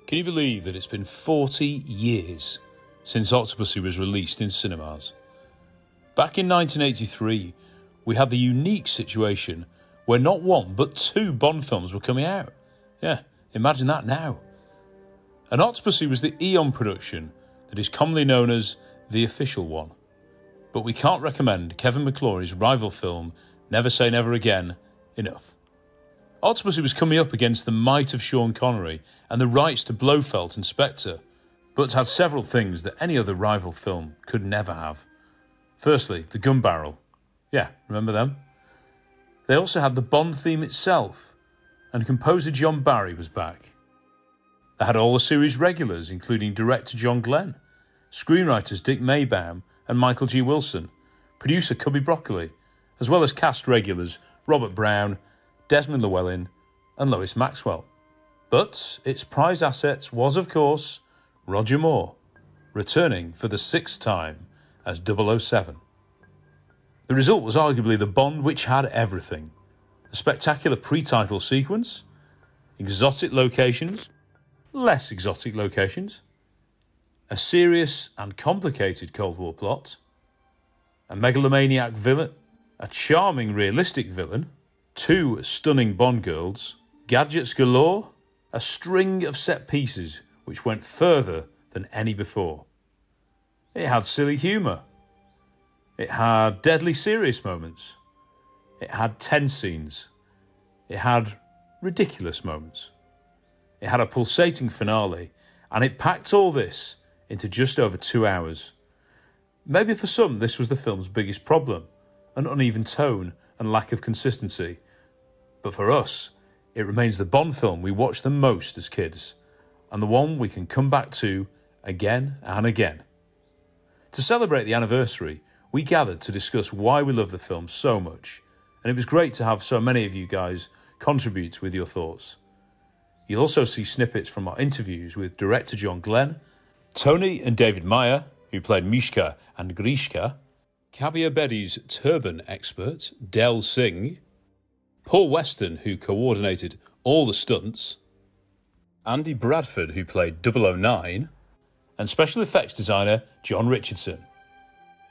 Can you believe that it's been 40 years since Octopussy was released in cinemas? Back in 1983, we had the unique situation where not one but two Bond films were coming out. Yeah, imagine that now. And Octopussy was the Eon production that is commonly known as the official one. But we can't recommend Kevin McClory's rival film, Never Say Never Again, enough. Octopussy was coming up against the might of Sean Connery and the rights to Blofeld and Spectre, but had several things that any other rival film could never have. Firstly, the gun barrel. Yeah, remember them? They also had the Bond theme itself, and composer John Barry was back. They had all the series regulars, including director John Glenn, screenwriters Dick Maybaum and Michael G. Wilson, producer Cubby Broccoli, as well as cast regulars Robert Brown, Desmond Llewellyn and Lois Maxwell. But its prize asset was, of course, Roger Moore, returning for the sixth time as 007. The result was arguably the Bond which had everything. A spectacular pre-title sequence, exotic locations, less exotic locations, a serious and complicated Cold War plot, a megalomaniac villain, a charming realistic villain, two stunning Bond girls, gadgets galore, a string of set pieces which went further than any before. It had silly humour. It had deadly serious moments. It had tense scenes. It had ridiculous moments. It had a pulsating finale, and it packed all this into just over 2 hours. Maybe for some this was the film's biggest problem, an uneven tone and lack of consistency. But for us, it remains the Bond film we watched the most as kids, and the one we can come back to again and again. To celebrate the anniversary, we gathered to discuss why we love the film so much, and it was great to have so many of you guys contribute with your thoughts. You'll also see snippets from our interviews with director John Glenn, Tony and David Meyer, who played Mishka and Grishka, Kabir Bedi's turban expert, Del Singh, Paul Weston, who coordinated all the stunts, Andy Bradford, who played 009, and special effects designer John Richardson.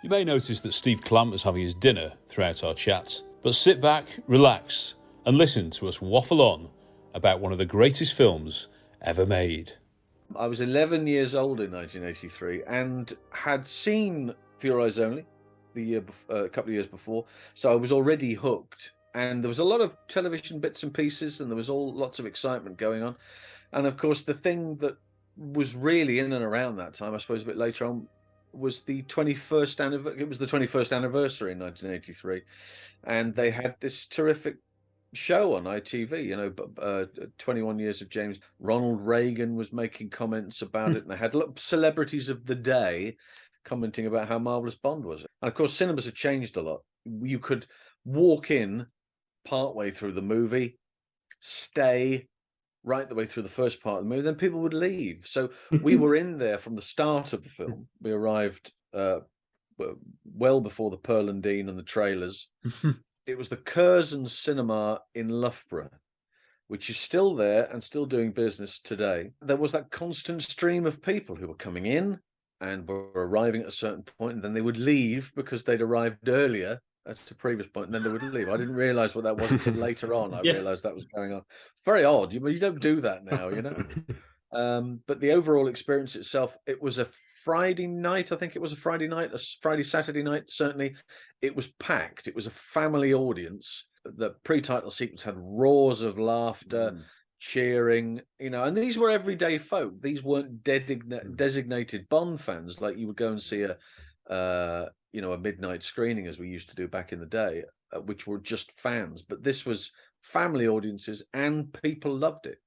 You may notice that Steve Clamp was having his dinner throughout our chat, but sit back, relax, and listen to us waffle on about one of the greatest films ever made. I was 11 years old in 1983 and had seen For Your Eyes Only a couple of years before, so I was already hooked. And there was a lot of television bits and pieces, and there was lots of excitement going on. And of course, the thing that was really in and around that time, I suppose a bit later on, was the 21st anniversary. It was the 21st anniversary in 1983, and they had this terrific show on ITV. 21 years of James. Ronald Reagan was making comments about it, and they had celebrities of the day commenting about how marvelous Bond was. And of course, cinemas had changed a lot. You could walk in partway through the movie, stay right the way through the first part of the movie, then people would leave. So we were in there from the start of the film. We arrived well before the Pearl and Dean and the trailers. It was the Curzon Cinema in Loughborough, which is still there and still doing business today. There was that constant stream of people who were coming in and were arriving at a certain point, and then they would leave because they'd arrived earlier at a previous point, and then they would leave. I didn't realise what that was until later on. I realised that was going on. Very odd. You don't do that now, you know. But the overall experience itself, it was a Friday night. I think it was a Friday night, Saturday night. Certainly, it was packed. It was a family audience. The pre-title sequence had roars of laughter, cheering, and these were everyday folk. These weren't designated Bond fans like you would go and see a midnight screening, as we used to do back in the day, which were just fans. But this was family audiences, and people loved it,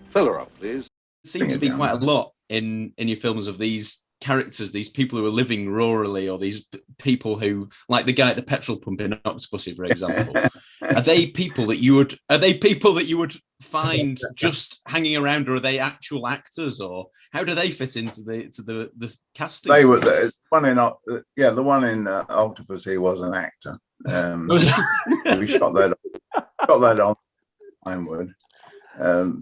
Fill her up, please. Seems to be quite a lot in your films of these characters, these people who are living rurally, or these people who, like the guy at the petrol pump in Octopussy, for example, are they people that you would find just hanging around, or are they actual actors, or how do they fit into the casting? They were the one in Octopussy was an actor. We shot that on Pinewood.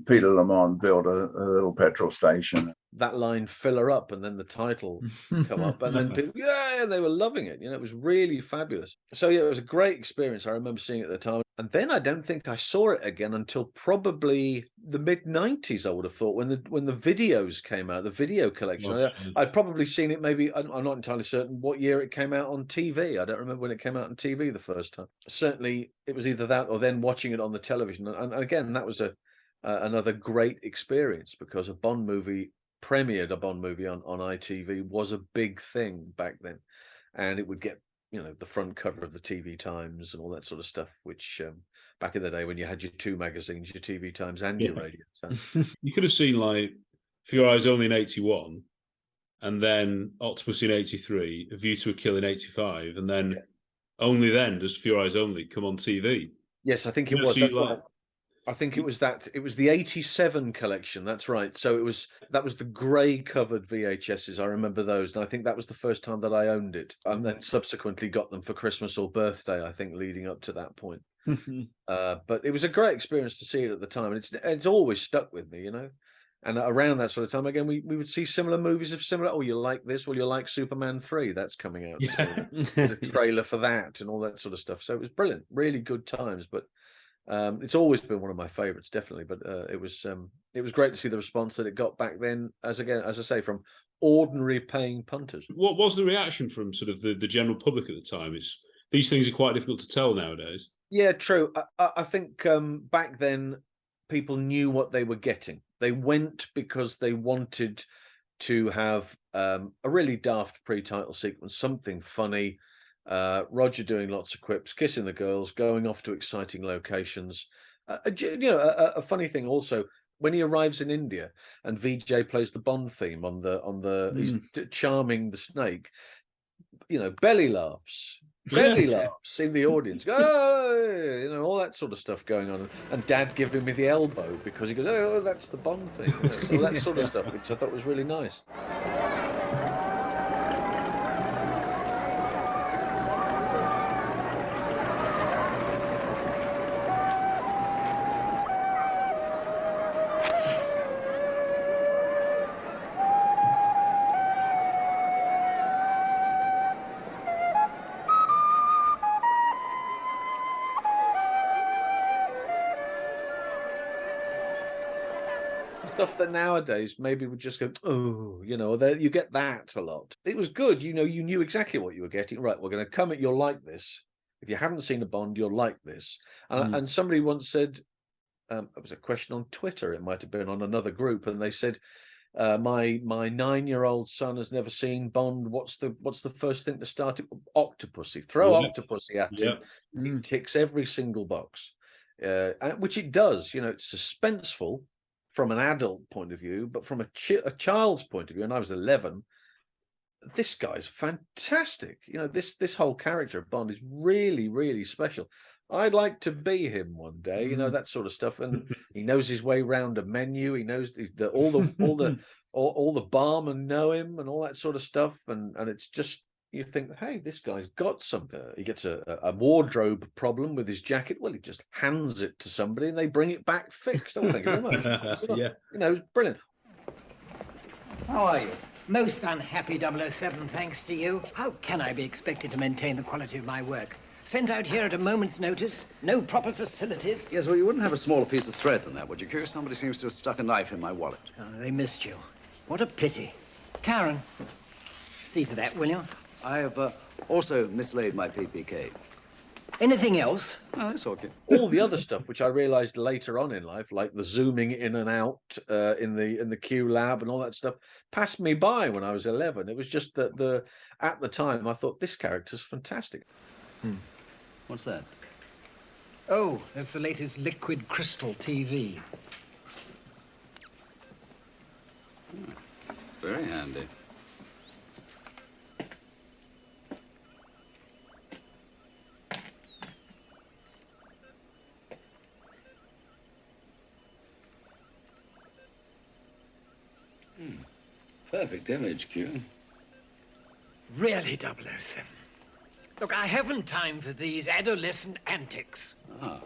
Peter Lamont built a little petrol station. That line, "fill her up," and then the title come up, and then people, they were loving it. It was really fabulous. So yeah, it was a great experience. I remember seeing it at the time, and then I don't think I saw it again until probably the mid-90s. I would have thought when the videos came out, the video collection. I'd probably seen it. Maybe I'm not entirely certain what year it came out on TV. I don't remember when it came out on TV the first time. Certainly, it was either that or then watching it on the television. And again, that was another great experience, because a Bond movie premiered, a Bond movie on ITV was a big thing back then, and it would get the front cover of the TV Times and all that sort of stuff, which back in the day when you had your two magazines, your TV Times and your Radio Times. You could have seen like For Your Eyes Only in 81, and then Octopussy in 83, A View to a Kill in 85, and then only then does For Your Eyes Only come on TV. Yes, I think it was. I think it was the 87 collection. That's right. So that was the grey covered VHSs. I remember those. And I think that was the first time that I owned it. And then subsequently got them for Christmas or birthday, I think, leading up to that point. But it was a great experience to see it at the time. And it's always stuck with me, And around that sort of time, again, we would see similar movies of similar. Oh, you like this? Well, you like Superman 3. That's coming out. Yeah. So the trailer for that and all that sort of stuff. So it was brilliant. Really good times. But it's always been one of my favorites, definitely. But it was great to see the response that it got back then, as I say, from ordinary paying punters. What was the reaction from sort of the general public at the time? These things are quite difficult to tell nowadays. Yeah, true. I think back then people knew what they were getting. They went because they wanted to have a really daft pre-title sequence, something funny. Roger doing lots of quips, kissing the girls, going off to exciting locations. A funny thing also, when he arrives in India and VJ plays the Bond theme on the he's charming the snake, belly laughs in the audience. All that sort of stuff going on. And Dad giving me the elbow because he goes, "Oh, that's the Bond thing." So that sort of stuff, which I thought was really nice. Stuff that nowadays maybe would just go, oh, you get that a lot. It was good, you knew exactly what you were getting. Right, we're going to come at you'll like this. If you haven't seen a Bond, you'll like this. And somebody once said, it was a question on Twitter, it might have been on another group, and they said, my 9-year-old son has never seen Bond. What's the first thing to start it? Octopussy. Throw Octopussy at him. It ticks every single box, which it does. It's suspenseful from an adult point of view, but from a child's point of view, and I was 11, this guy's fantastic. This whole character of Bond is really, really special. I'd like to be him one day, that sort of stuff. And he knows his way around a menu. He knows all the barmen know him and all that sort of stuff. And it's just, you think, hey, this guy's got something. He gets a wardrobe problem with his jacket. Well, he just hands it to somebody and they bring it back fixed. Oh, thank you very much. Yeah. It's brilliant. How are you? Most unhappy 007, thanks to you. How can I be expected to maintain the quality of my work? Sent out here at a moment's notice, no proper facilities. Yes, well, you wouldn't have a smaller piece of thread than that, would you, Q? Somebody seems to have stuck a knife in my wallet. Oh, they missed you. What a pity. Karen, see to that, will you? I have also mislaid my PPK. Anything else? Oh, that's okay. All the other stuff, which I realized later on in life, like the zooming in and out in the Q lab and all that stuff, passed me by when I was 11. It was just that at the time I thought this character's fantastic. What's that? Oh, that's the latest liquid crystal TV. Very handy. Perfect image, Q. Really, 007. Look, I haven't time for these adolescent antics. Ah,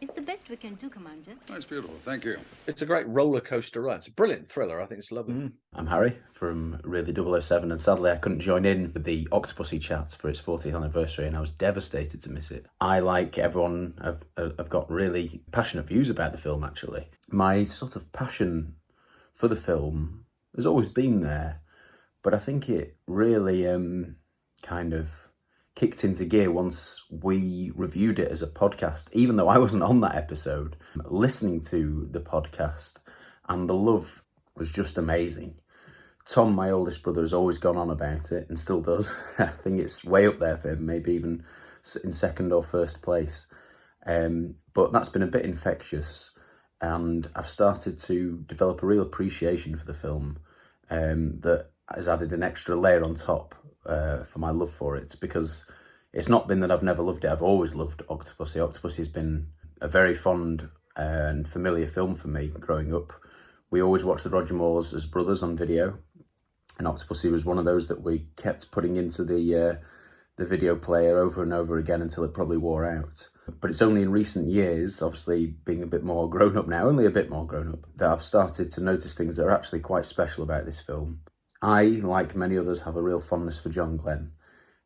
It's the best we can do, Commander. that's beautiful. Thank you. It's a great roller coaster ride. It's a brilliant thriller. I think it's lovely. I'm Harry from Really 007, and sadly I couldn't join in with the Octopussy chat for its 40th anniversary, and I was devastated to miss it. I, like everyone, have got really passionate views about the film, actually. My sort of passion for the film has always been there, but I think it really kind of kicked into gear once we reviewed it as a podcast, even though I wasn't on that episode. Listening to the podcast, and the love was just amazing. Tom, my oldest brother, has always gone on about it and still does. I think it's way up there for him, maybe even in second or first place. But that's been a bit infectious, and I've started to develop a real appreciation for the film that has added an extra layer on top for my love for it, because it's not been that I've never loved it. I've always loved Octopussy. Octopussy has been a very fond and familiar film for me growing up. We always watched the Roger Moores as brothers on video, and Octopussy was one of those that we kept putting into the video player over and over again until it probably wore out. But it's only in recent years, obviously being a bit more grown up now, only a bit more grown up, that I've started to notice things that are actually quite special about this film. I, like many others, have a real fondness for John Glenn,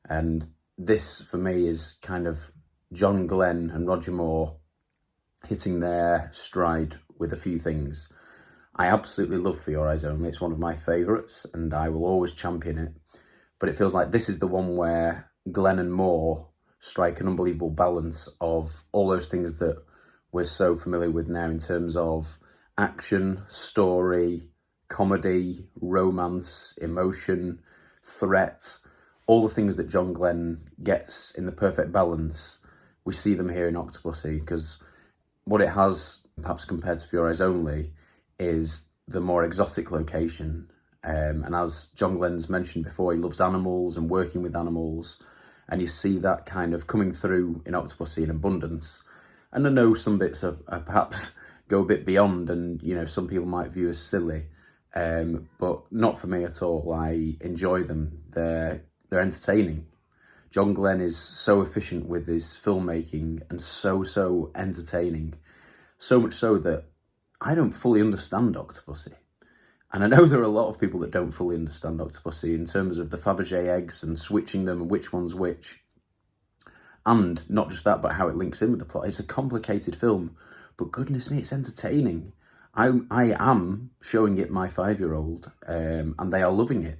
and this, for me, is kind of John Glenn and Roger Moore hitting their stride with a few things. I absolutely love For Your Eyes Only. It's one of my favourites, and I will always champion it. But it feels like this is the one where Glenn and Moore strike an unbelievable balance of all those things that we're so familiar with now in terms of action, story, comedy, romance, emotion, threat, all the things that John Glenn gets in the perfect balance. We see them here in Octopussy, because what it has, perhaps compared to For Your Eyes Only, is the more exotic location. And as John Glenn's mentioned before, he loves animals and working with animals, and you see that kind of coming through in Octopussy in abundance. And I know some bits are perhaps go a bit beyond, and some people might view as silly. But not for me at all. I enjoy them. They're entertaining. John Glenn is so efficient with his filmmaking and so entertaining. So much so that I don't fully understand Octopussy. And I know there are a lot of people that don't fully understand Octopussy in terms of the Fabergé eggs and switching them and which one's which. And not just that, but how it links in with the plot. It's a complicated film, but goodness me, it's entertaining. I am showing it my 5-year-old, and they are loving it.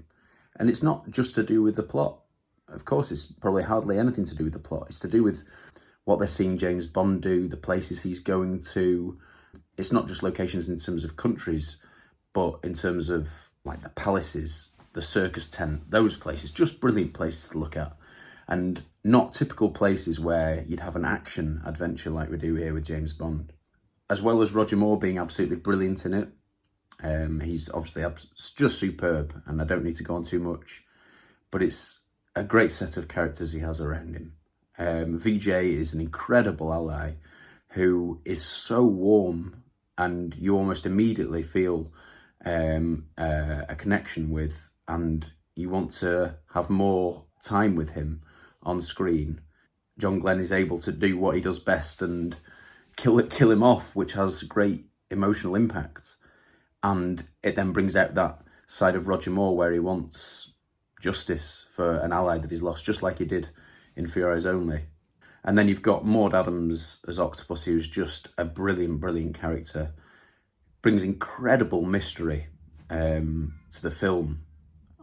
And it's not just to do with the plot. Of course, it's probably hardly anything to do with the plot. It's to do with what they're seeing James Bond do, the places he's going to. It's not just locations in terms of countries, but in terms of like the palaces, the circus tent, those places, just brilliant places to look at. And not typical places where you'd have an action adventure like we do here with James Bond. As well as Roger Moore being absolutely brilliant in it. He's obviously just superb, and I don't need to go on too much. But it's a great set of characters he has around him. VJ is an incredible ally who is so warm, and you almost immediately feel a connection with, and you want to have more time with him on screen. John Glenn is able to do what he does best and kill him off, which has great emotional impact. And it then brings out that side of Roger Moore where he wants justice for an ally that he's lost, just like he did in For Your Eyes Only. And then you've got Maud Adams as Octopussy, who's just a brilliant character. Brings incredible mystery to the film.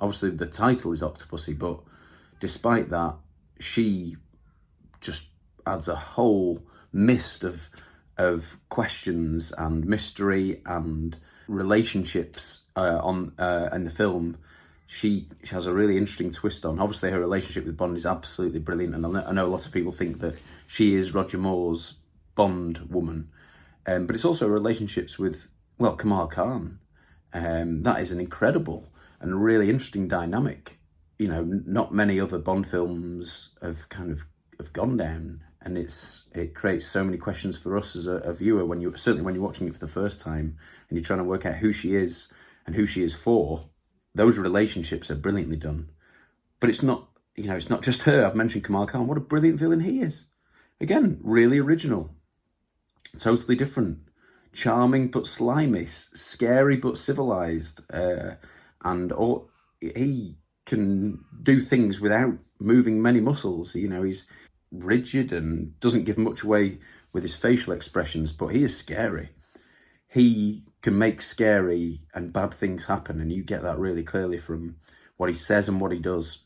Obviously, the title is Octopussy, but despite that, she just adds a whole mist of questions and mystery and relationships in the film. She has a really interesting twist on. Obviously, her relationship with Bond is absolutely brilliant, and I know a lot of people think that she is Roger Moore's Bond woman, but it's also relationships with, well, Kamal Khan. That is an incredible and really interesting dynamic. Not many other Bond films have gone down, and it creates so many questions for us as a viewer when you're watching it for the first time and you're trying to work out who she is and who she is for. those relationships are brilliantly done. But it's not, it's not just her. I've mentioned Kamal Khan. What a brilliant villain he is. Again, really original. Totally different. Charming but slimy. Scary but civilized. He can do things without moving many muscles. He's rigid and doesn't give much away with his facial expressions, but he is scary. He can make scary and bad things happen, and you get that really clearly from what he says and what he does.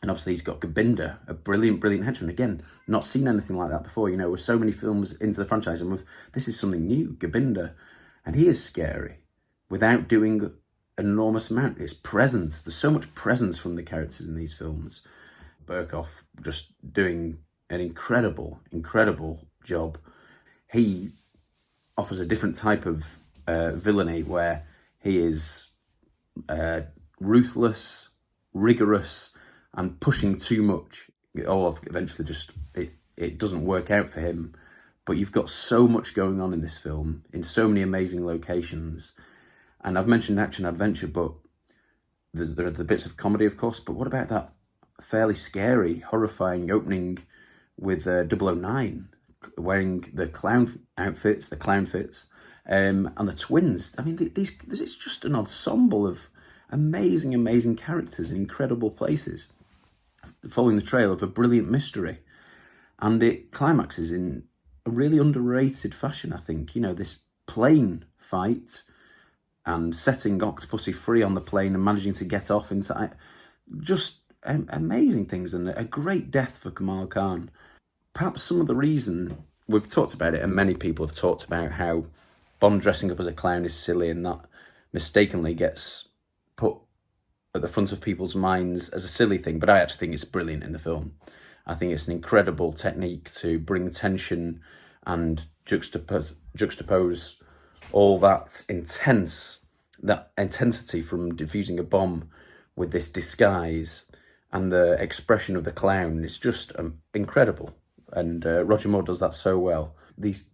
And obviously he's got Gobinder, a brilliant, brilliant henchman. Again, not seen anything like that before. With so many films into the franchise, and this is something new, Gobinder. And he is scary without doing an enormous amount. It's presence. There's so much presence from the characters in these films. Burkoff just doing an incredible, incredible job. He offers a different type of villainy where he is ruthless, rigorous, and pushing too much. Eventually it doesn't work out for him. But you've got so much going on in this film, in so many amazing locations. And I've mentioned action adventure, but there are the bits of comedy, of course. But what about that fairly scary, horrifying opening with 009 wearing the clown fits, and the twins? I mean, this is just an ensemble of amazing, amazing characters in incredible places, following the trail of a brilliant mystery. And it climaxes in a really underrated fashion, I think. This plane fight and setting Octopussy free on the plane and managing to get off into just amazing things, and a great death for Kamal Khan. Perhaps some of the reason, we've talked about it, and many people have talked about how Bond dressing up as a clown is silly, and that mistakenly gets put at the front of people's minds as a silly thing, but I actually think it's brilliant in the film. I think it's an incredible technique to bring tension and juxtapose all that intensity from defusing a bomb with this disguise, and the expression of the clown is just incredible. And Roger Moore does that so well. These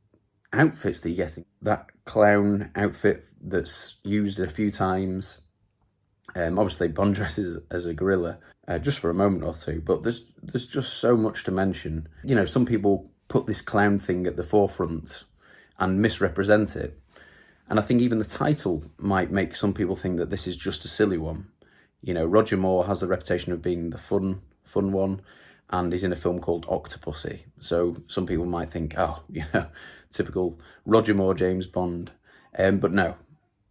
outfits that you're getting, that clown outfit that's used a few times, obviously Bond dresses as a gorilla just for a moment or two, but there's just so much to mention. Some people put this clown thing at the forefront and misrepresent it, and I think even the title might make some people think that this is just a silly one. Roger Moore has the reputation of being the fun one, and he's in a film called Octopussy, so some people might think, typical Roger Moore James Bond, but no,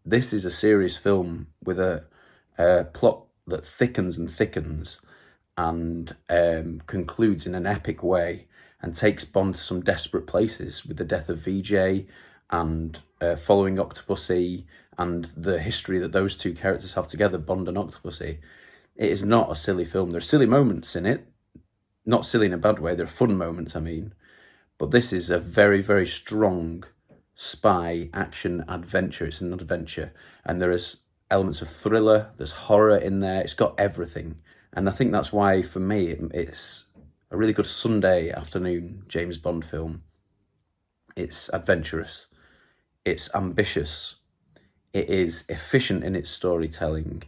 this is a serious film with a plot that thickens and thickens and concludes in an epic way and takes Bond to some desperate places with the death of VJ and following Octopussy and the history that those two characters have together, Bond and Octopussy. It is not a silly film. There are silly moments in it, not silly in a bad way, there are fun moments, I mean, but this is a very, very strong spy action adventure. It's an adventure, and there is elements of thriller, there's horror in there, it's got everything. And I think that's why, for me, it's a really good Sunday afternoon James Bond film. It's adventurous, it's ambitious, it is efficient in its storytelling,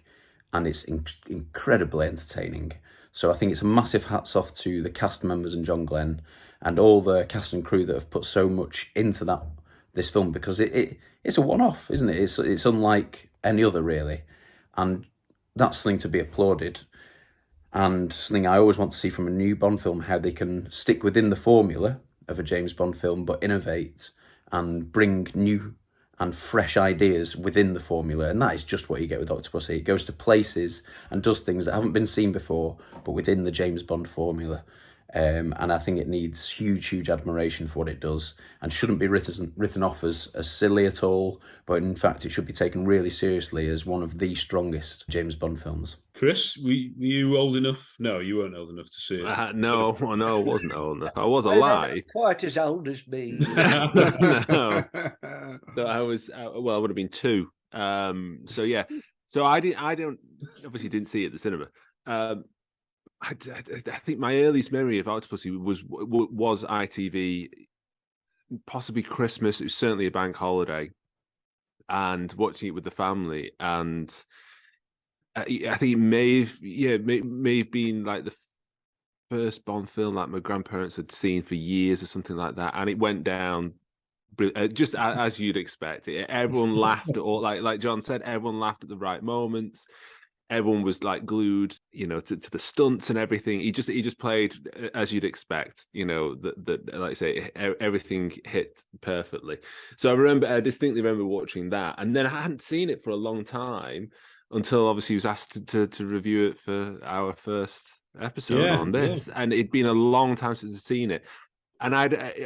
and it's incredibly entertaining. So I think it's a massive hats off to the cast members and John Glenn and all the cast and crew that have put so much into this film, because it's a one-off, isn't it? It's unlike any other, really, and that's something to be applauded, and something I always want to see from a new Bond film, how they can stick within the formula of a James Bond film but innovate and bring new and fresh ideas within the formula, and that is just what you get with Octopussy. It goes to places and does things that haven't been seen before but within the James Bond formula. And I think it needs huge, huge admiration for what it does, and shouldn't be written off as silly at all, but in fact it should be taken really seriously as one of the strongest James Bond films. Chris, were you old enough? No, you weren't old enough to see it. No, I wasn't old enough. I was alive. Quite as old as me. No. So I was, I would have been 2. So yeah. So I obviously didn't see it at the cinema. I think my earliest memory of Octopussy was ITV, possibly Christmas. It was certainly a bank holiday, and watching it with the family. And I think it may have been like the first Bond film like my grandparents had seen for years or something like that, and it went down just as you'd expect. Everyone laughed at all, like John said, everyone laughed at the right moments. Everyone was like glued, to the stunts and everything. He just played as you'd expect, that like I say, everything hit perfectly. So I distinctly remember watching that, and then I hadn't seen it for a long time until obviously he was asked to review it for our first episode on this, and it'd been a long time since I'd seen it. And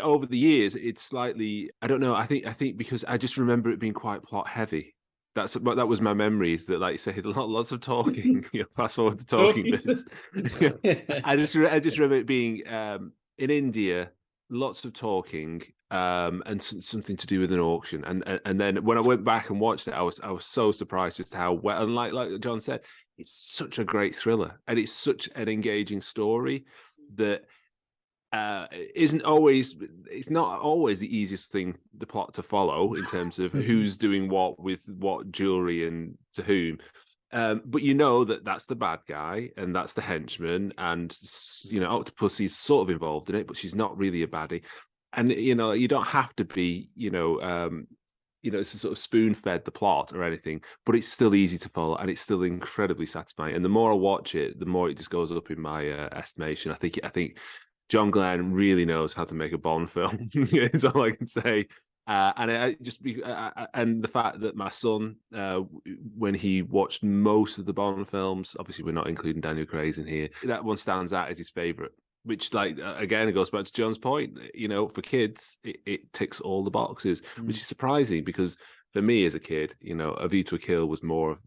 over the years, it's slightly, I don't know. I think because I just remember it being quite plot heavy. That was my memories. That, like you say, lots of talking. Fast forward to talking bits. I just remember it being in India, lots of talking, and something to do with an auction. And then when I went back and watched it, I was so surprised just how well. And like John said, it's such a great thriller, and it's such an engaging story that. It's not always the easiest thing, the plot to follow in terms of who's doing what with what jewelry and to whom. But that's the bad guy and that's the henchman, and Octopussy's sort of involved in it, but she's not really a baddie. And you don't have to be it's sort of spoon-fed the plot or anything, but it's still easy to follow and it's still incredibly satisfying. And the more I watch it, the more it just goes up in my estimation. I think John Glenn really knows how to make a Bond film. That's all I can say. And the fact that my son, when he watched most of the Bond films, obviously we're not including Daniel Craig's in here, that one stands out as his favorite. Which, again, it goes back to John's point. For kids, it ticks all the boxes, which is surprising because for me as a kid, A View to a Kill was more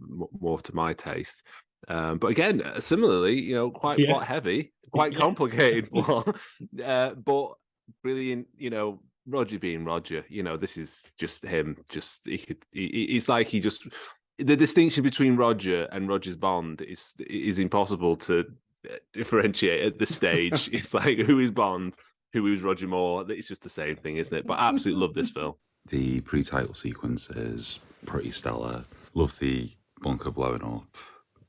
to my taste. But again, similarly, quite plot heavy, quite complicated plot, but brilliant. Roger being Roger. This is just him. It's like the distinction between Roger and Roger's Bond is impossible to differentiate at this stage. It's like, who is Bond, who is Roger Moore? It's just the same thing, isn't it? But I absolutely love this film. The pre-title sequence is pretty stellar. Love the bunker blowing up.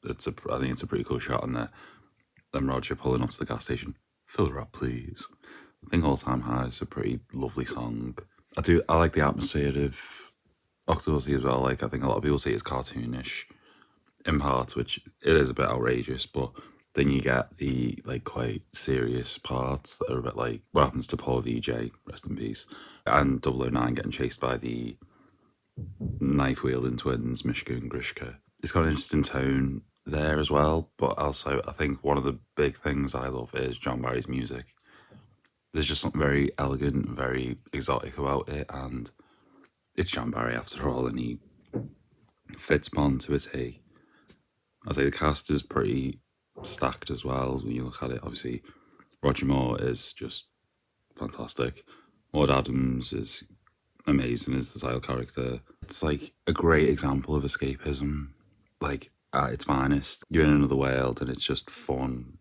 I think it's a pretty cool shot on there. Then Roger pulling up to the gas station. Fill her up, please. I think All Time High is a pretty lovely song. I like the atmosphere of Octopussy as well. Like, I think a lot of people say it's cartoonish in parts, which it is a bit outrageous, but then you get the quite serious parts that are a bit like what happens to Paul VJ, rest in peace, and 009 getting chased by the knife-wielding twins, Mishka and Grishka. It's got an interesting tone there as well, but also I think one of the big things I love is John Barry's music. There's just something very elegant, very exotic about it, and it's John Barry after all, and he fits Bond to a T. I'd say the cast is pretty stacked as well when you look at it. Obviously, Roger Moore is just fantastic. Maud Adams is amazing as the title character. It's like a great example of escapism, like at its finest. You're in another world and it's just fun.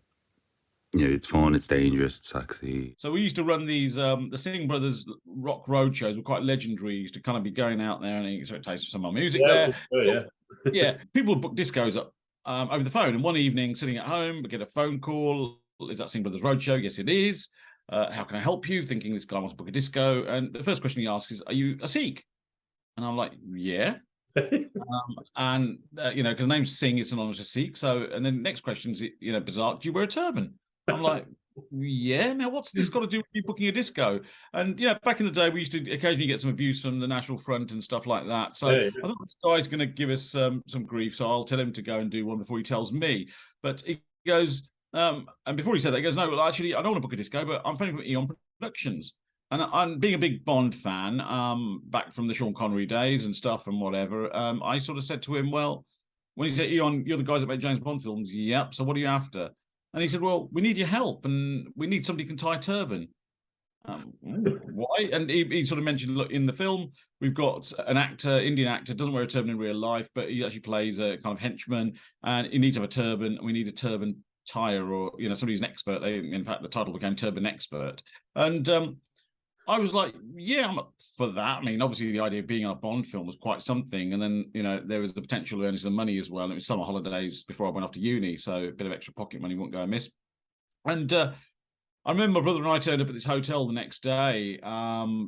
It's fun, it's dangerous, it's sexy. So we used to run these, the Singh Brothers rock road shows were quite legendary. Used to kind of be going out there and getting a taste of some of our music there. Yeah, people would book discos up over the phone. And one evening, sitting at home, we get a phone call. Is that Singh Brothers Roadshow? Yes, it is. How can I help you? Thinking this guy wants to book a disco. And the first question he asks is, are you a Sikh? And I'm like, yeah. Because the name's Singh, it's synonymous with Sikh. So, and then next question is, bizarre, do you wear a turban? I'm like, yeah, now what's this got to do with you booking a disco? And, back in the day, we used to occasionally get some abuse from the National Front and stuff like that. So I thought this guy's going to give us some grief. So I'll tell him to go and do one before he tells me. But he goes, and before he said that, he goes, no, well, actually, I don't want to book a disco, but I'm phoning from Eon Productions. And I'm being a big Bond fan, back from the Sean Connery days and stuff and whatever. I sort of said to him, well, when he said, Eon, you're the guys that make James Bond films. Yep. So what are you after? And he said, well, we need your help and we need somebody who can tie a turban. Why? And he sort of mentioned, look, in the film, we've got an actor, Indian actor, doesn't wear a turban in real life, but he actually plays a kind of henchman and he needs to have a turban. And we need a turban tire or, somebody who's an expert. In fact, the title became Turban Expert. And I was like, yeah, I'm up for that. I mean, obviously the idea of being on a Bond film was quite something. And then, there was the potential of earning some money as well. And it was summer holidays before I went off to uni. So a bit of extra pocket money wouldn't go amiss. And I remember my brother and I turned up at this hotel the next day,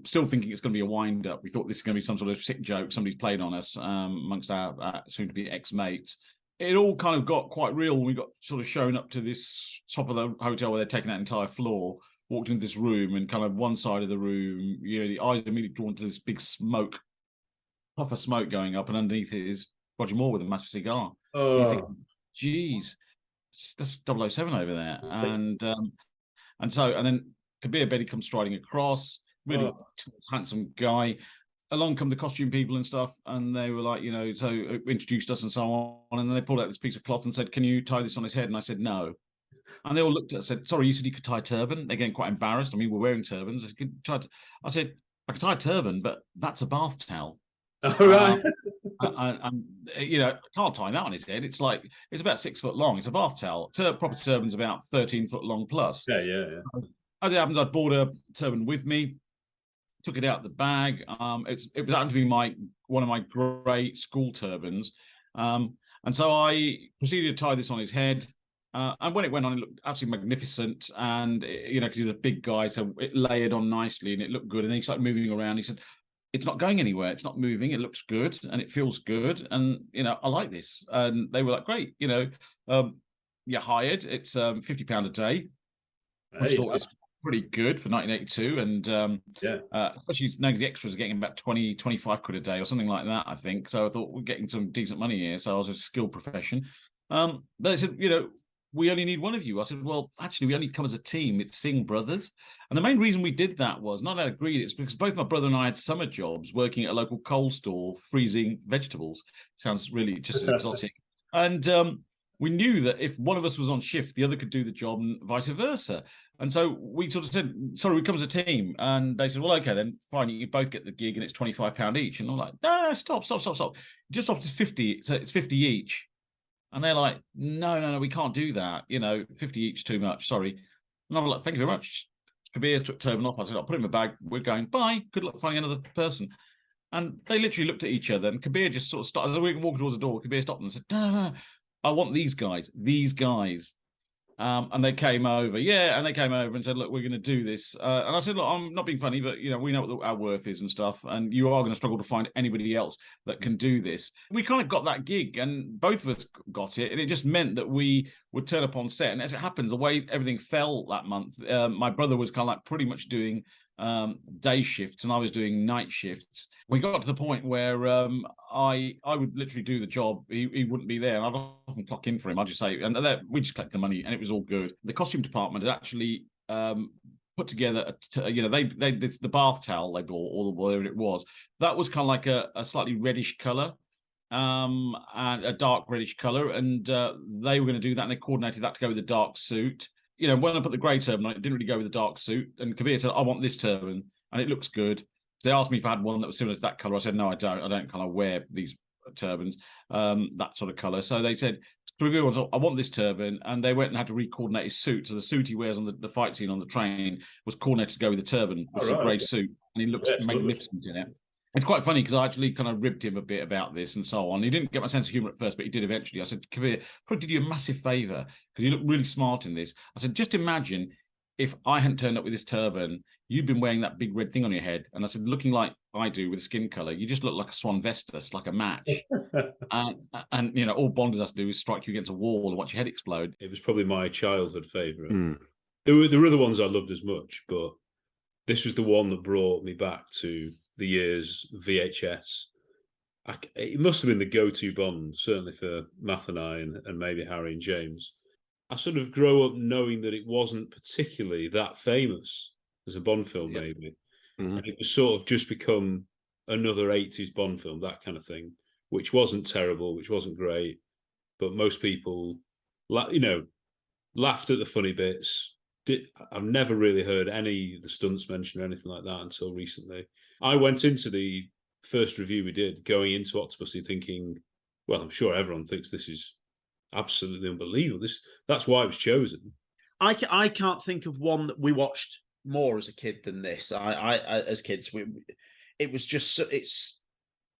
still thinking it's going to be a wind up. We thought this is going to be some sort of sick joke somebody's played on us amongst our soon to be ex-mates. It all kind of got quite real when we got sort of shown up to this top of the hotel where they're taking that entire floor. Walked into this room, and kind of one side of the room, the eyes are immediately drawn to this big smoke, puff of smoke going up, and underneath it is Roger Moore with a massive cigar. Oh. You think, geez, that's 007 over there. And then Kabir Bedi comes striding across, really handsome guy. Along come the costume people and stuff, and they were like, so introduced us and so on. And then they pulled out this piece of cloth and said, "Can you tie this on his head?" And I said, "No." And they all looked at us and said, "Sorry, you said you could tie a turban?" They're getting quite embarrassed. I mean, we're wearing turbans. I said, "I could tie a turban, but that's a bath towel." All right. I can't tie that on his head. It's about 6 foot long. It's a bath towel. Proper turban's about 13 foot long plus. Yeah. As it happens, I brought a turban with me, took it out of the bag. It happened to be one of my great school turbans. And so I proceeded to tie this on his head. And when it went on, it looked absolutely magnificent. And, because he's a big guy, so it layered on nicely and it looked good. And then he started moving around. He said, "It's not going anywhere. It's not moving. It looks good and it feels good. And, I like this." And they were like, "Great, you're hired. It's £50 a day." Which I thought was pretty good for 1982. And especially knowing the extras are getting about 20, 25 quid a day or something like that, I think. So I thought we're getting some decent money here. So I was a skilled profession. But they said, "We only need one of you." I said, "Well, actually, we only come as a team. It's Singh Brothers." And the main reason we did that was not out of greed. It's because both my brother and I had summer jobs working at a local coal store, freezing vegetables. Sounds really just as exotic. And we knew that if one of us was on shift, the other could do the job and vice versa. And so we sort of said, "Sorry, we come as a team." And they said, "Well, okay, then fine. You both get the gig and it's £25 each." And I'm like, "No, stop. Just stop. It's 50. So it's 50 each." And they're like, no, we can't do that. 50 each too much. Sorry. And I'm like, "Thank you very much." Kabir took turban off. I said, "I'll put it in my bag. We're going. Bye. Good luck finding another person." And they literally looked at each other. And Kabir just sort of started, as we were walking towards the door, Kabir stopped them and said, No. I want these guys. And they came over. And they came over and said, "Look, we're going to do this." And I said, "Look, I'm not being funny, but, we know what our worth is and stuff. And you are going to struggle to find anybody else that can do this." We kind of got that gig and both of us got it. And it just meant that we would turn up on set. And as it happens, the way everything fell that month, my brother was kind of like pretty much doing day shifts and I was doing night shifts. We got to the point where I would literally do the job. He wouldn't be there, and I'd often clock in for him. I'd just say, and we just collect the money, and it was all good. The costume department had actually put together, the bath towel they bought, or whatever it was, that was kind of like a slightly reddish color. And a dark reddish color, and they were going to do that, and they coordinated that to go with the dark suit. When I put the grey turban on, it didn't really go with the dark suit. And Kabir said, "I want this turban, and it looks good." They asked me if I had one that was similar to that colour. I said, "No, I don't. I don't kind of wear these turbans, that sort of colour." So they said, "I want this turban," and they went and had to re-coordinate his suit. So the suit he wears on the fight scene on the train was coordinated to go with the turban, which is a grey suit, and he looks magnificent in it. It's quite funny because I actually kind of ribbed him a bit about this and so on. He didn't get my sense of humour at first, but he did eventually. I said, "Kabir, probably did you a massive favour because you look really smart in this." I said, "Just imagine if I hadn't turned up with this turban, you'd been wearing that big red thing on your head." And I said, "Looking like I do with skin colour, you just look like a Swan Vestas, like a match." and all Bond has to do is strike you against a wall and watch your head explode. It was probably my childhood favourite. There were other ones I loved as much, but this was the one that brought me back to the years VHS. It must have been the go-to Bond, certainly for Matt and I, and maybe Harry and James. I sort of grow up knowing that it wasn't particularly that famous as a Bond film, maybe. Mm-hmm. And it was sort of just become another 80s Bond film, that kind of thing, which wasn't terrible, which wasn't great, but most people, laughed at the funny bits. I've never really heard any of the stunts mentioned or anything like that until recently. I went into the first review we did going into Octopussy thinking, well, I'm sure everyone thinks this is absolutely unbelievable. That's why it was chosen. I can't think of one that we watched more as a kid than this. I as kids, it was just, it's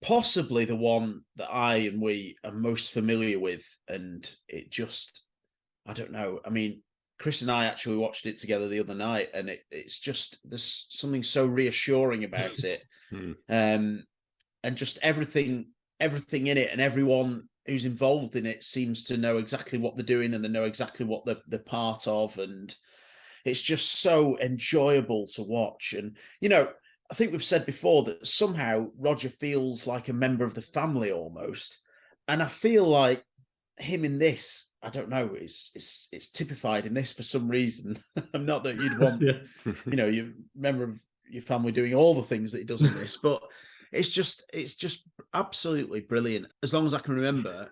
possibly the one that we are most familiar with, and it just, I don't know. I mean, Chris and I actually watched it together the other night, and it's just, there's something so reassuring about it, and just everything in it, and everyone who's involved in it seems to know exactly what they're doing, and they know exactly what they're part of, and it's just so enjoyable to watch. And I think we've said before that somehow Roger feels like a member of the family almost, and I feel like him in this, I don't know, it's typified in this for some reason. Not that you'd want, you member of your family doing all the things that he does in this, but it's just absolutely brilliant. As long as I can remember,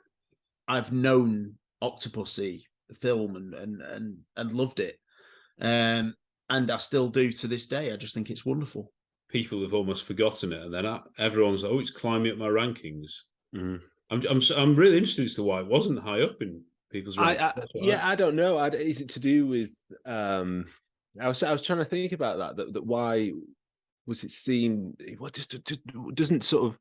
I've known Octopussy, the film, and loved it, and I still do to this day. I just think it's wonderful. People have almost forgotten it, and then everyone's like, "Oh, it's climbing up my rankings." I'm really interested as to why it wasn't high up in people's rankings. I don't know. Is it to do with? I was trying to think about that why was it seen? What just doesn't sort of.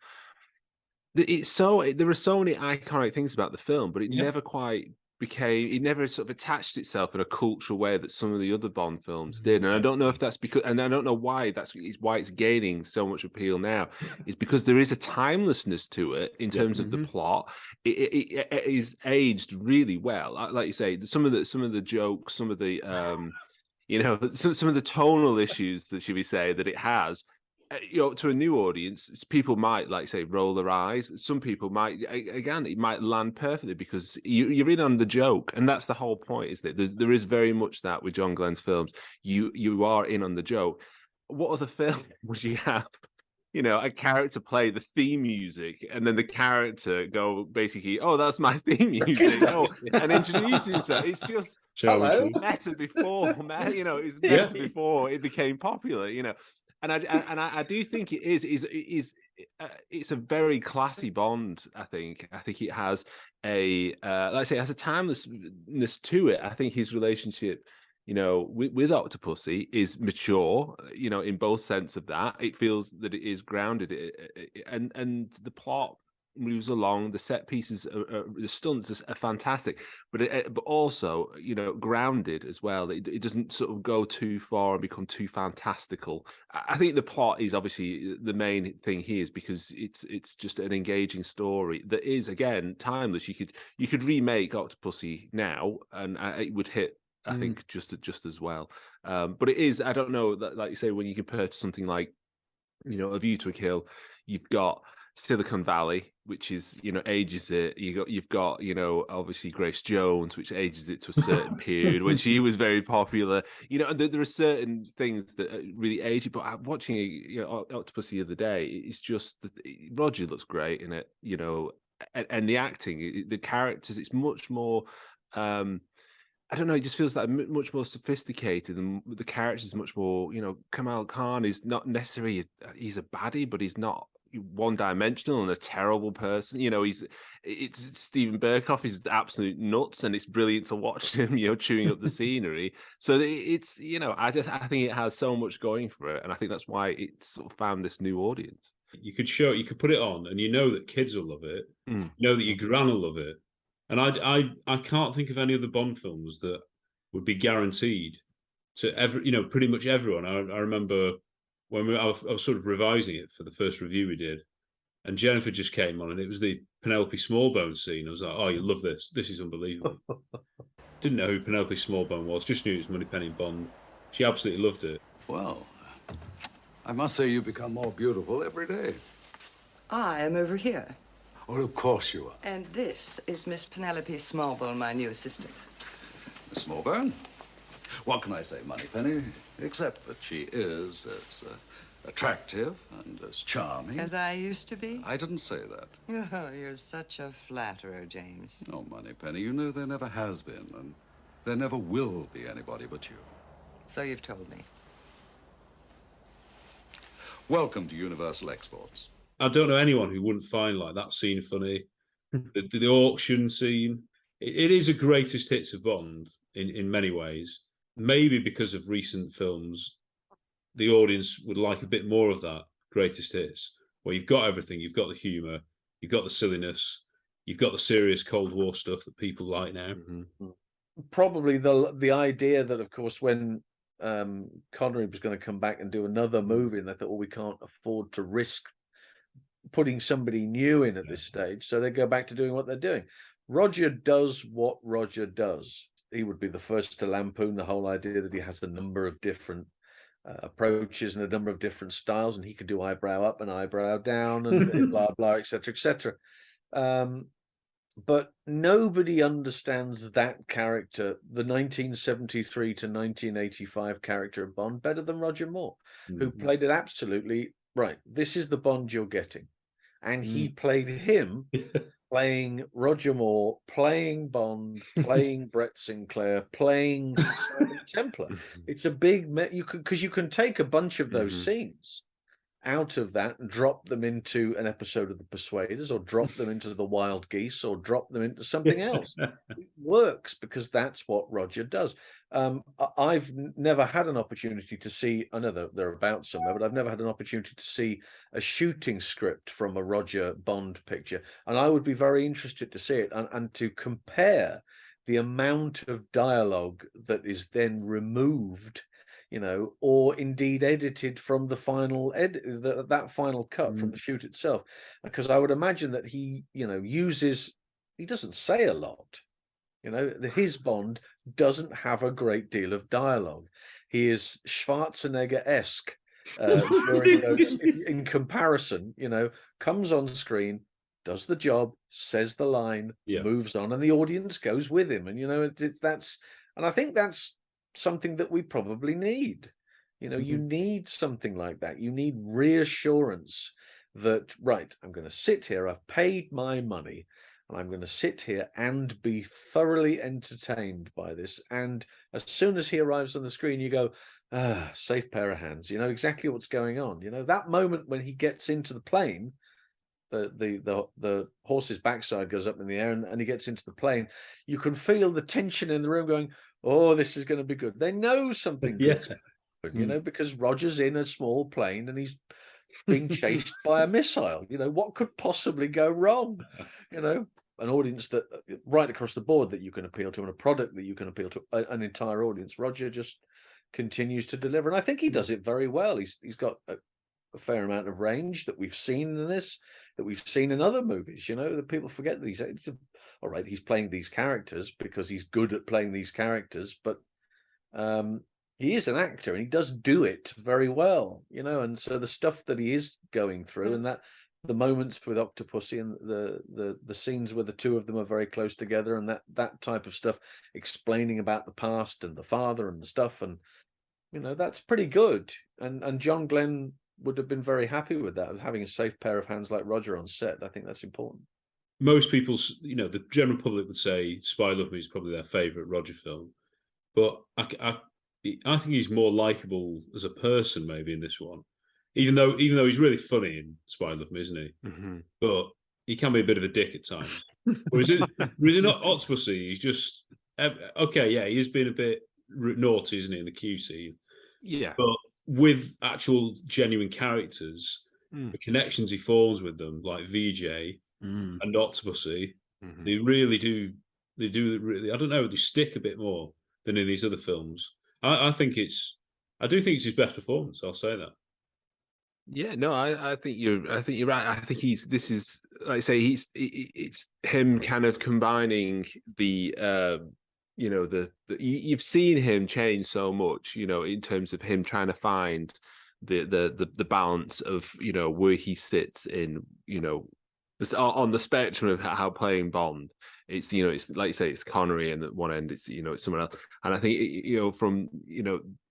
It's so there are so many iconic things about the film, but it never quite became. It never sort of attached itself in a cultural way that some of the other Bond films did. And I don't know if that's because, and I don't know why why it's gaining so much appeal now. It's because there is a timelessness to it in terms of the plot. It is aged really well. Like you say, some of the jokes, some of the some of the tonal issues that should we say that it has. To a new audience, people might, like say, roll their eyes. Some people might, again, it might land perfectly because you're in on the joke, and that's the whole point, isn't it? There is very much that with John Glenn's films. You are in on the joke. What other film would you have? A character play the theme music, and then the character go basically, "Oh, that's my theme music," and introduce himself. It's just meta before, man. It's meta before it became popular. And I do think it is it's a very classy Bond. I think it has like I say, it has a timelessness to it. I think his relationship, with Octopussy is mature, in both sense of that. It feels that it is grounded, and the plot moves along. The set pieces, the stunts are fantastic, but also grounded as well. It doesn't sort of go too far and become too fantastical. I think the plot is obviously the main thing here, is because it's just an engaging story that is, again, timeless. You could remake Octopussy now, and it would hit, I think, just as well. But it is, I don't know, like you say, when you compare to something like A View to a Kill, you've got Silicon Valley, which is ages it. You've got obviously Grace Jones, which ages it to a certain period when she was very popular. There are certain things that really age it. But watching Octopussy the other day, it's just Roger looks great in it. And the acting, the characters, it's much more. I don't know. It just feels like much more sophisticated, and the characters much more. Kamal Khan is not necessarily he's a baddie, but he's not one-dimensional and a terrible person. It's Steven Berkoff is absolute nuts, and it's brilliant to watch him, chewing up the scenery. So it's, I think it has so much going for it, and I think that's why it sort of found this new audience. You could put it on, and that kids will love it. That your gran will love it, and I can't think of any other Bond films that would be guaranteed to pretty much everyone. I remember when I was sort of revising it for the first review we did, and Jennifer just came on, and it was the Penelope Smallbone scene. I was like, "Oh, you love this! This is unbelievable." Didn't know who Penelope Smallbone was, just knew it was Moneypenny Bond. She absolutely loved it. Well, I must say you become more beautiful every day. I am over here. Well, of course you are. And this is Miss Penelope Smallbone, my new assistant. Miss Smallbone? What can I say, Moneypenny? Except that she is as attractive and as charming. As I used to be? I didn't say that. Oh, you're such a flatterer, James. Oh, Moneypenny, there never has been, and there never will be anybody but you. So you've told me. Welcome to Universal Exports. I don't know anyone who wouldn't find that scene funny. the auction scene. It is a greatest hits of Bond in many ways. Maybe because of recent films the audience would like a bit more of that greatest hits, where you've got everything. You've got the humour, you've got the silliness, you've got the serious Cold War stuff that people like now. Probably the idea that, of course, when Connery was going to come back and do another movie, and they thought, well, we can't afford to risk putting somebody new in at this stage, so they go back to doing what they're doing. Roger does what Roger does. He would be the first to lampoon the whole idea that he has a number of different approaches and a number of different styles, and he could do eyebrow up and eyebrow down and blah blah, etc., etc. But nobody understands that character, the 1973 to 1985 character of Bond, better than Roger Moore, who played it absolutely right. This is the Bond you're getting. And he played him playing Roger Moore, playing Bond, playing Brett Sinclair, playing Simon Templar. It's a big, because you can take a bunch of those scenes out of that and drop them into an episode of The Persuaders, or drop them into The Wild Geese, or drop them into something else. It works because that's what Roger does. I've never had an opportunity to see, I know they're about somewhere, but I've never had an opportunity to see a shooting script from a Roger Bond picture. And I would be very interested to see it and to compare the amount of dialogue that is then removed, or indeed edited from the final that final cut from the shoot itself, because I would imagine that he, he doesn't say a lot. His Bond doesn't have a great deal of dialogue. He is Schwarzenegger-esque during those, in comparison. Comes on screen, does the job, says the line, moves on, and the audience goes with him. And and I think that's something that we probably need. You need something like that. You need reassurance that, right, I'm going to sit here, I've paid my money, and I'm going to sit here and be thoroughly entertained by this. And as soon as he arrives on the screen, you go, safe pair of hands. You know exactly what's going on. That moment when he gets into the plane, the horse's backside goes up in the air, and he gets into the plane, you can feel the tension in the room going, oh, this is going to be good. They know something good's going to happen, because Roger's in a small plane and he's being chased by a missile. What could possibly go wrong? An audience that right across the board that you can appeal to, and a product that you can appeal to an entire audience. Roger just continues to deliver, and I think he does it very well. He's got a fair amount of range that we've seen in this, that we've seen in other movies. That people forget that he's all right. He's playing these characters because he's good at playing these characters, but he is an actor and he does do it very well. And so the stuff that he is going through, and that the moments with Octopussy and the scenes where the two of them are very close together, and that type of stuff, explaining about the past and the father and the stuff, and that's pretty good. And John Glenn would have been very happy with that, having a safe pair of hands like Roger on set. I think that's important. Most people, the general public would say Spy Love Me is probably their favourite Roger film, but I think he's more likable as a person maybe in this one, even though he's really funny in Spy Love Me, isn't he? But he can be a bit of a dick at times. Whereas in Octopussy, he's just okay. Yeah, he has been a bit naughty, isn't he, in the Q scene? Yeah, but with actual genuine characters, the connections he forms with them, like VJ and Octopussy, they really do. They do really. I don't know. They stick a bit more than in these other films. I do think it's his best performance. I'll say that. Yeah, no, I think you're right. I think this is, like I say, it's him kind of combining you've seen him change so much, in terms of him trying to find the balance of, where he sits in, this on the spectrum of how playing Bond. It's, it's like you say, it's Connery, and at one end it's, it's someone else. And I think, from,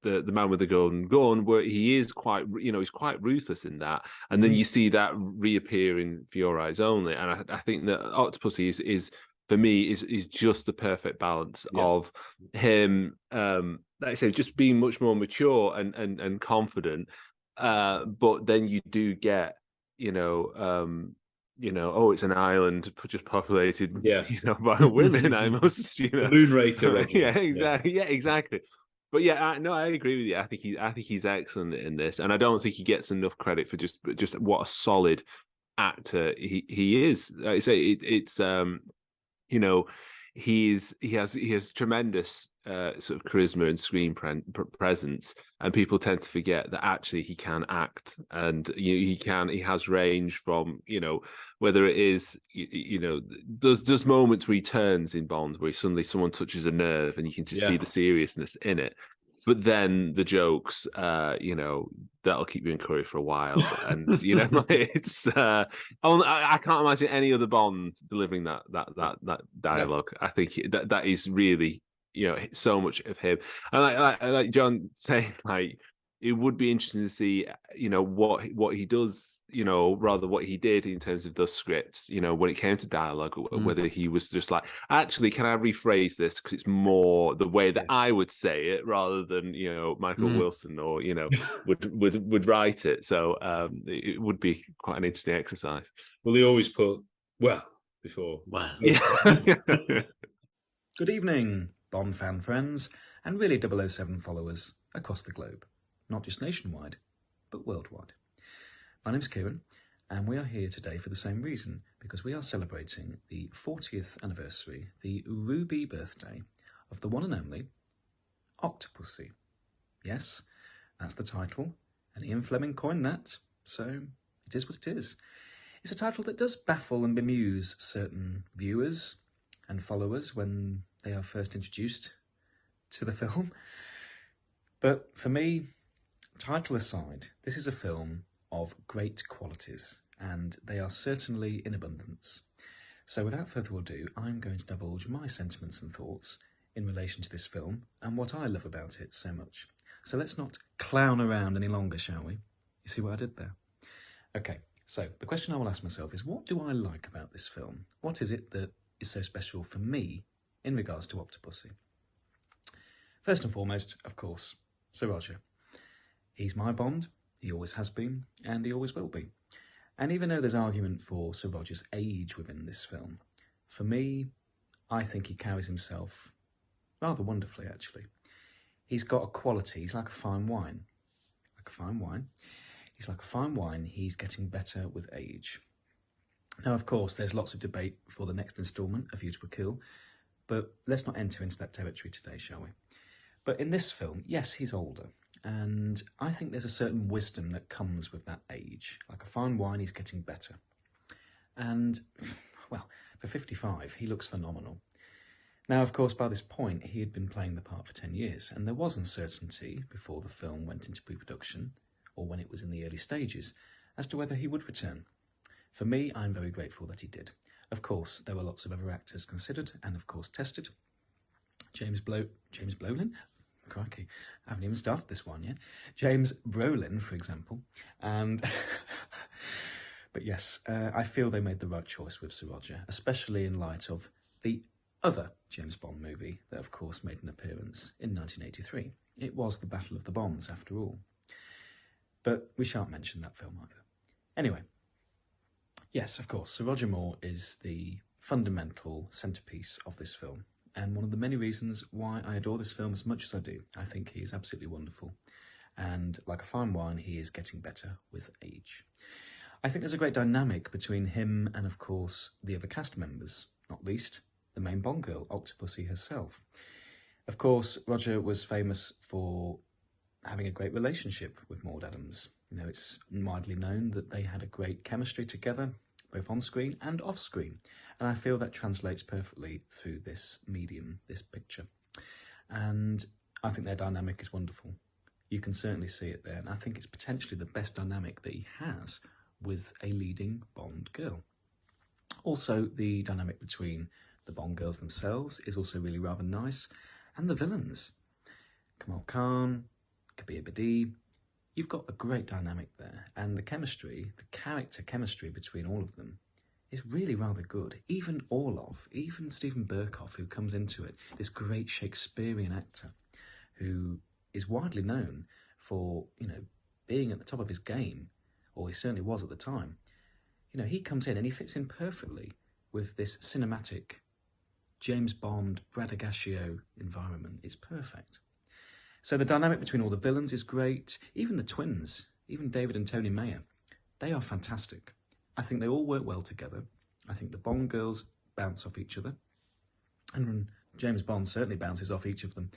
the Man with the Golden Gun, where he is quite, he's quite ruthless in that. And then you see that reappear in For Your Eyes Only. And I think that Octopussy is for me, is just the perfect balance of him, like I say, just being much more mature and confident. But then you do get, it's an island just populated, by women. I must, Moonraker. Yeah, exactly. Yeah, exactly. But yeah, no, I agree with you. I think he's excellent in this, and I don't think he gets enough credit for just what a solid actor he is. I say it's you know, he has tremendous sort of charisma and screen presence, and people tend to forget that actually he can act, and he has range from, whether it is there's moments where he turns in Bond where suddenly someone touches a nerve and you can just see the seriousness in it. But then the jokes, that'll keep you in curry for a while. And it's I can't imagine any other Bond delivering that dialogue. I think that is really so much of him. And like John saying, like, it would be interesting to see what he does, rather what he did in terms of those scripts, when it came to dialogue, whether he was just like, actually, can I rephrase this because it's more the way that I would say it rather than Michael Wilson or would write it. So it would be quite an interesting exercise. Well, he always put before. Yeah. Good evening, Bond fan friends, and really 007 followers across the globe. Not just nationwide, but worldwide. My name's Kieran, and we are here today for the same reason, because we are celebrating the 40th anniversary, the ruby birthday of the one and only Octopussy. Yes, that's the title, and Ian Fleming coined that, so it is what it is. It's a title that does baffle and bemuse certain viewers and followers when they are first introduced to the film. But for me, title aside, this is a film of great qualities, and they are certainly in abundance. So without further ado, I'm going to divulge my sentiments and thoughts in relation to this film and what I love about it so much. So let's not clown around any longer, shall we? You see what I did there? Okay, so the question I will ask myself is, what do I like about this film? What is it that is so special for me in regards to Octopussy? First and foremost, of course, Sir Roger. He's my Bond, he always has been, and he always will be. And even though there's argument for Sir Roger's age within this film, for me, I think he carries himself rather wonderfully, actually. He's got a quality, he's like a fine wine. Like a fine wine. He's like a fine wine, he's getting better with age. Now, of course, there's lots of debate for the next instalment, A View to a Kill, but let's not enter into that territory today, shall we? But in this film, yes, he's older, and I think there's a certain wisdom that comes with that age. Like a fine wine, he's getting better. And, well, for 55, he looks phenomenal. Now, of course, by this point, he had been playing the part for 10 years, and there was uncertainty before the film went into pre-production, or when it was in the early stages, as to whether he would return. For me, I'm very grateful that he did. Of course, there were lots of other actors considered, and of course tested. James Brolin? Crikey, I haven't even started this one yet. James Brolin, for example. And but yes, I feel they made the right choice with Sir Roger, especially in light of the other James Bond movie that, of course, made an appearance in 1983. It was The Battle of the Bonds, after all. But we shan't mention that film either. Anyway, yes, of course, Sir Roger Moore is the fundamental centrepiece of this film, and one of the many reasons why I adore this film as much as I do. I think he is absolutely wonderful, and like a fine wine, he is getting better with age. I think there's a great dynamic between him and, of course, the other cast members, not least the main Bond girl, Octopussy herself. Of course, Roger was famous for having a great relationship with Maud Adams. It's widely known that they had a great chemistry together, both on screen and off screen. And I feel that translates perfectly through this medium, this picture. And I think their dynamic is wonderful. You can certainly see it there. And I think it's potentially the best dynamic that he has with a leading Bond girl. Also, the dynamic between the Bond girls themselves is also really rather nice. And the villains. Kamal Khan, Kabir Bedi. You've got a great dynamic there. And the chemistry, the character chemistry between all of them is really rather good. Even Orlov, even Steven Berkoff, who comes into it, this great Shakespearean actor who is widely known for, being at the top of his game, or he certainly was at the time. He comes in and he fits in perfectly with this cinematic James Bond, Brad Agashio environment. It's perfect. So the dynamic between all the villains is great. Even the twins, even David and Tony Mayer, they are fantastic. I think they all work well together. I think the Bond girls bounce off each other. And James Bond certainly bounces off each of them.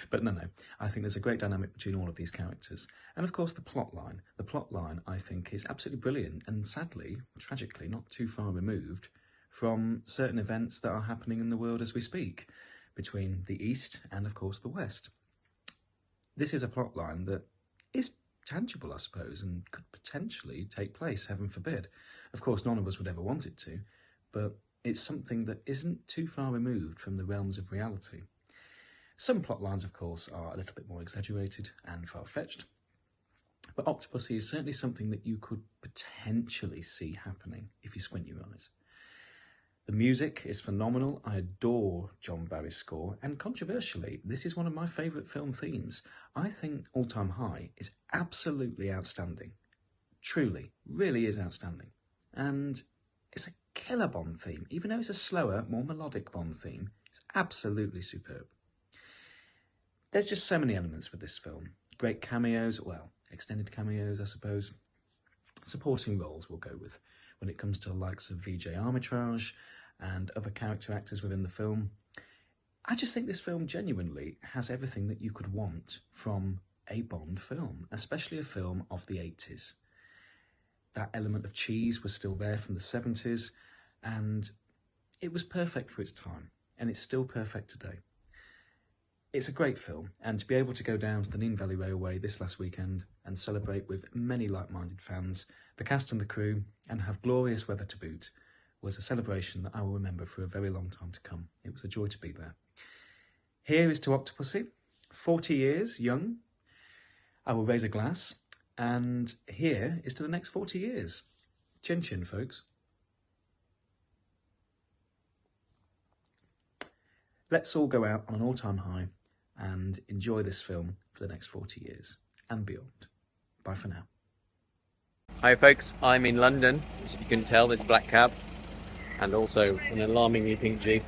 But no, I think there's a great dynamic between all of these characters. And of course, the plot line. The plot line, I think, is absolutely brilliant and sadly, tragically, not too far removed from certain events that are happening in the world as we speak, between the East and, of course, the West. This is a plot line that is tangible, I suppose, and could potentially take place, heaven forbid. Of course, none of us would ever want it to, but it's something that isn't too far removed from the realms of reality. Some plot lines, of course, are a little bit more exaggerated and far-fetched, but Octopussy is certainly something that you could potentially see happening if you squint your eyes. The music is phenomenal. I adore John Barry's score, and controversially, this is one of my favourite film themes. I think All Time High is absolutely outstanding. Truly, really is outstanding. And it's a killer Bond theme. Even though it's a slower, more melodic Bond theme, it's absolutely superb. There's just so many elements with this film. Great cameos, well, extended cameos, I suppose. Supporting roles we'll go with when it comes to the likes of Vijay Armitage and other character actors within the film. I just think this film genuinely has everything that you could want from a Bond film, especially a film of the 80s. That element of cheese was still there from the 70s, and it was perfect for its time, and it's still perfect today. It's a great film, and to be able to go down to the Nene Valley Railway this last weekend and celebrate with many like-minded fans, the cast and the crew, and have glorious weather to boot, was a celebration that I will remember for a very long time to come. It was a joy to be there. Here is to Octopussy, 40 years young. I will raise a glass, and here is to the next 40 years. Chin chin, folks. Let's all go out on an all-time high and enjoy this film for the next 40 years and beyond. Bye for now. Hi folks, I'm in London, as you can tell, this black cab, and also an alarmingly pink Jeep.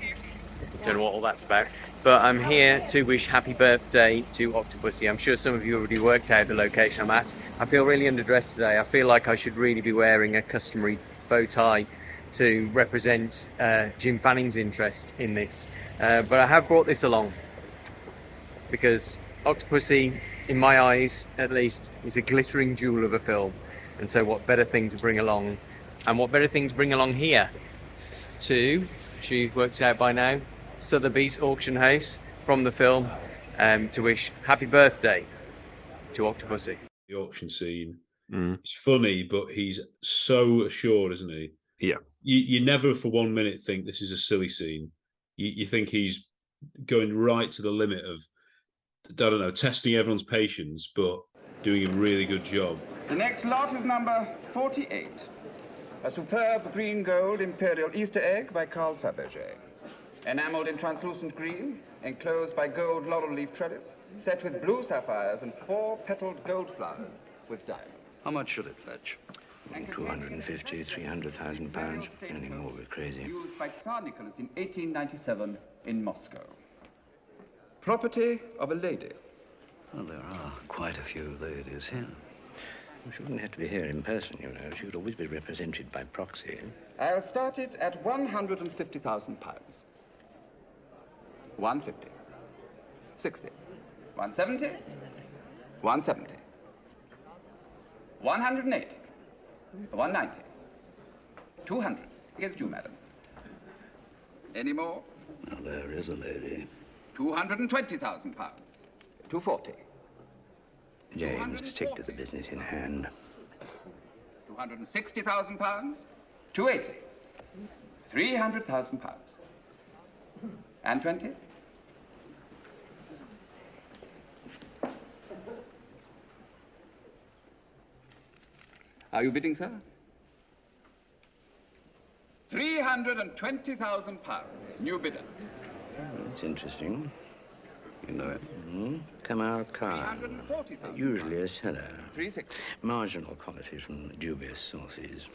Don't know what all that's about. But I'm here to wish happy birthday to Octopussy. I'm sure some of you already worked out the location I'm at. I feel really underdressed today. I feel like I should really be wearing a customary bow tie to represent Jim Fanning's interest in this. But I have brought this along because Octopussy, in my eyes at least, is a glittering jewel of a film. And so what better thing to bring along, and what better thing to bring along here to, I'm sure you've worked it out by now, Sotheby's auction house from the film, to wish happy birthday to Octopussy. The auction scene, it's funny, but he's so assured, isn't he? Yeah. You never for 1 minute think this is a silly scene. You think he's going right to the limit of, I don't know, testing everyone's patience, but doing a really good job. The next lot is number 48. A superb green gold imperial Easter egg by Carl Fabergé. Enameled in translucent green, enclosed by gold laurel leaf trellis, set with blue sapphires and 4-petaled gold flowers with diamonds. How much should it fetch? 250, 300,000 pounds. Anything more, we're crazy. Used by Tsar Nicholas in 1897 in Moscow. Property of a lady. Well, there are quite a few ladies here. She wouldn't have to be here in person, you know. She would always be represented by proxy. I'll start it at 150,000 pounds. 150. 60. 170. 170. 180. 190. 200. Against you, madam. Any more? Now, there is a lady. 220,000 pounds. 240. James, stick to the business in hand. 260,000 pounds. 280. 300,000 pounds. And 20. Are you bidding, sir? 320,000 pounds. New bidder. That's interesting. You know it. Kamar Khan. Usually a seller. 360. Marginal qualities from dubious sources.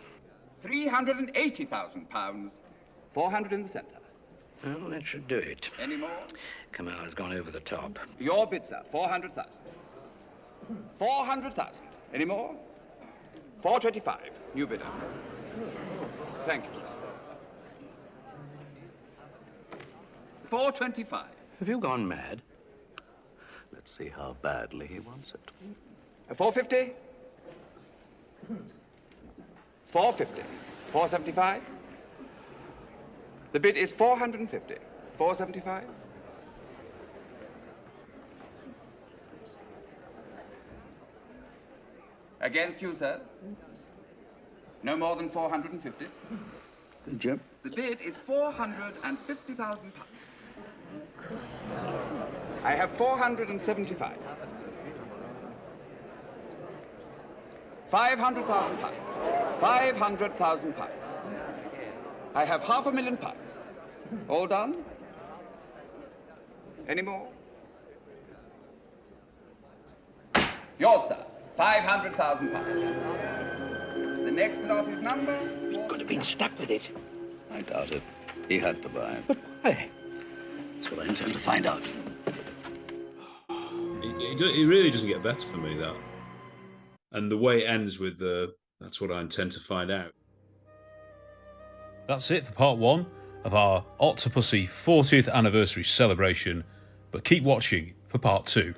380,000 pounds. 400 in the centre. Well, that should do it. Any more? Kamal has gone over the top. Your bid, sir. 400,000. 400,000. Any more? 425. New bidder. Thank you, sir. 425. Have you gone mad? Let's see how badly he wants it. 450. 450. 475. The bid is 450. 475. Against you, sir. No more than 450. Jim? The bid is 450,000 pounds. I have 475. 500,000 pounds. 500,000 pounds. I have £500,000. All done? Any more? Yours, sir. 500,000 pounds. The next lot is number. He could have been stuck with it. I doubt it. He had to buy. But why? That's what I intend to find out. It really doesn't get better for me, that. And the way it ends with that's what I intend to find out. That's it for part 1 of our Octopussy 40th anniversary celebration, but keep watching for part 2.